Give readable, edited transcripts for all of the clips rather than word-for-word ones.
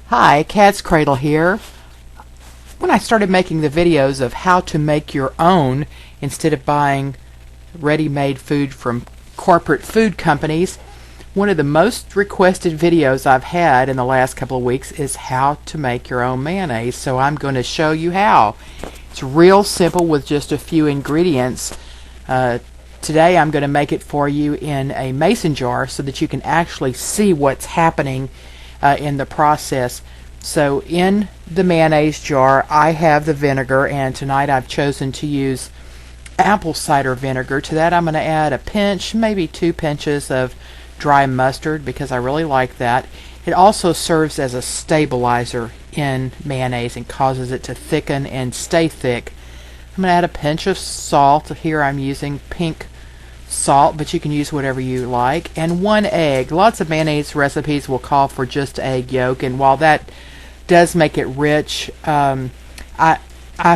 Hi, Katzcradul here. When I started making the videos of how to make your own instead of buying ready-made food from corporate food companies, one of the most requested videos I've had in the last couple of weeks is how to make your own mayonnaise. So I'm going to show you how. It's real simple with just a few ingredients. Today I'm going to make it for you in a mason jar so that you can actually see what's happening in the process. So in the mayonnaise jar I have the vinegar, and tonight I've chosen to use apple cider vinegar. To that I'm going to add a pinch, maybe 2 pinches of dry mustard because I really like that. It also serves as a stabilizer in mayonnaise and causes it to thicken and stay thick. I'm going to add a pinch of salt. Here I'm using pink salt, but you can use whatever you like, and 1 egg. Lots of mayonnaise recipes will call for just egg yolk, and while that does make it rich, I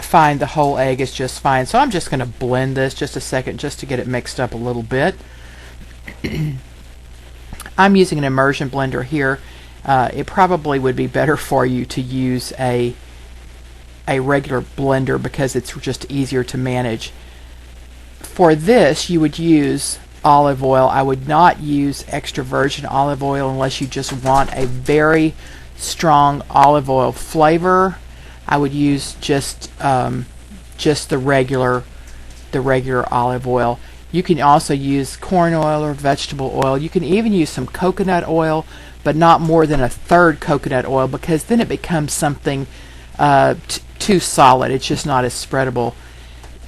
find the whole egg is just fine. So I'm just going to blend this just a second just to get it mixed up a little bit. I'm using an immersion blender here. It probably would be better for you to use a regular blender because it's just easier to manage. For this you would use olive oil. I would not use extra virgin olive oil unless you just want a very strong olive oil flavor. I would use just the regular olive oil. You can also use corn oil or vegetable oil. You can even use some coconut oil, but not more than 1/3 coconut oil, because then it becomes something too solid. It's just not as spreadable.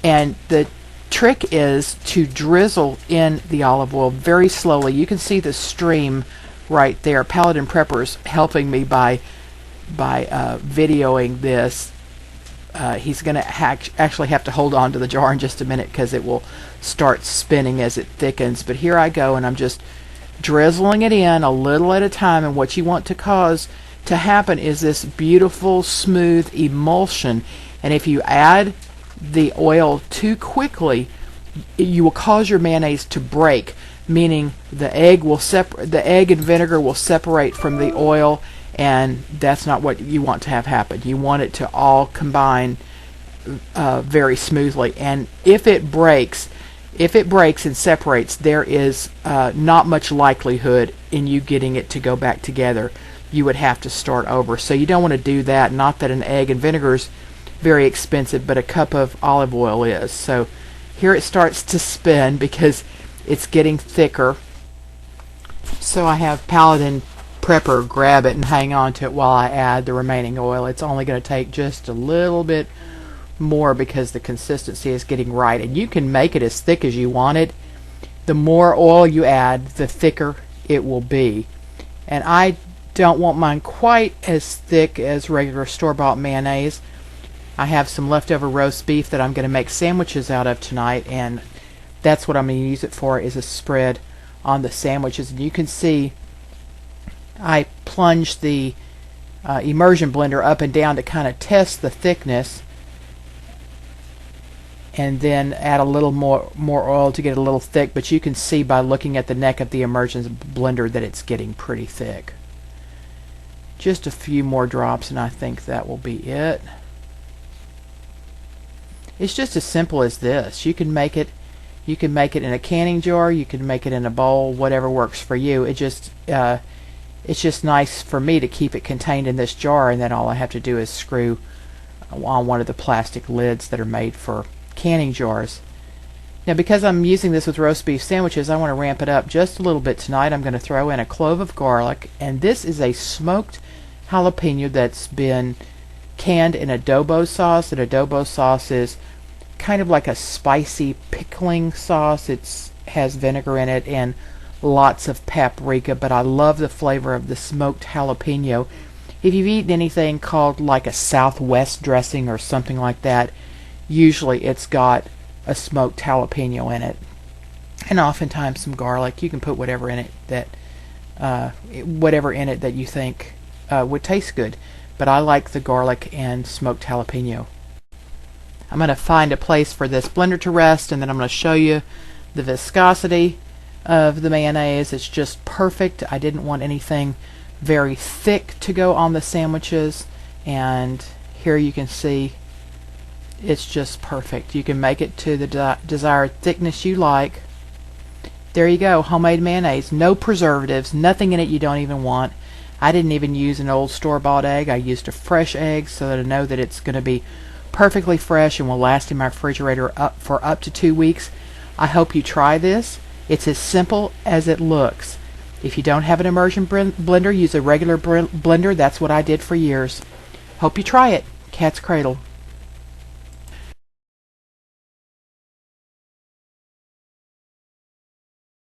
And the trick is to drizzle in the olive oil very slowly. You can see the stream right there. Paladin Prepper's helping me by videoing this. He's going to actually have to hold on to the jar in just a minute because it will start spinning as it thickens. But here I go, and I'm just drizzling it in a little at a time, and what you want to cause to happen is this beautiful smooth emulsion. And if you add the oil too quickly, you will cause your mayonnaise to break, meaning the egg and vinegar will separate from the oil, and that's not what you want to have happen. You want it to all combine very smoothly. And if it breaks and separates, there is not much likelihood in you getting it to go back together. You would have to start over. So you don't want to do that. Not that an egg and vinegar is very expensive, but a cup of olive oil is. So here it starts to spin because it's getting thicker. So I have Paladin Prepper grab it and hang on to it while I add the remaining oil. It's only going to take just a little bit more because the consistency is getting right, and you can make it as thick as you want it. The more oil you add, the thicker it will be. And I don't want mine quite as thick as regular store-bought mayonnaise. I have some leftover roast beef that I'm going to make sandwiches out of tonight, and that's what I'm going to use it for, is a spread on the sandwiches. And you can see I plunge the immersion blender up and down to kind of test the thickness, and then add a little more oil to get it a little thick. But you can see by looking at the neck of the immersion blender that it's getting pretty thick. Just a few more drops and I think that will be it. It's just as simple as this. You can make it in a canning jar, you can make it in a bowl, whatever works for you. It's just nice for me to keep it contained in this jar, and then all I have to do is screw on one of the plastic lids that are made for canning jars. Now, because I'm using this with roast beef sandwiches, I want to ramp it up just a little bit tonight. I'm going to throw in a clove of garlic, and this is a smoked jalapeno that's been canned in adobo sauce. And adobo sauce is kind of like a spicy pickling sauce. It has vinegar in it and lots of paprika, but I love the flavor of the smoked jalapeno. If you've eaten anything called like a Southwest dressing or something like that, usually it's got a smoked jalapeno in it, and oftentimes some garlic. You can put whatever in it that you think would taste good, but I like the garlic and smoked jalapeno. I'm going to find a place for this blender to rest, and then I'm going to show you the viscosity of the mayonnaise. It's just perfect. I didn't want anything very thick to go on the sandwiches, and here you can see it's just perfect. You can make it to the desired thickness you like. There you go, homemade mayonnaise. No preservatives, nothing in it you don't even want. I didn't even use an old store-bought egg. I used a fresh egg so that I know that it's going to be perfectly fresh and will last in my refrigerator for up to 2 weeks. I hope you try this. It's as simple as it looks. If you don't have an immersion blender, use a regular blender. That's what I did for years. Hope you try it. Cat's Cradle.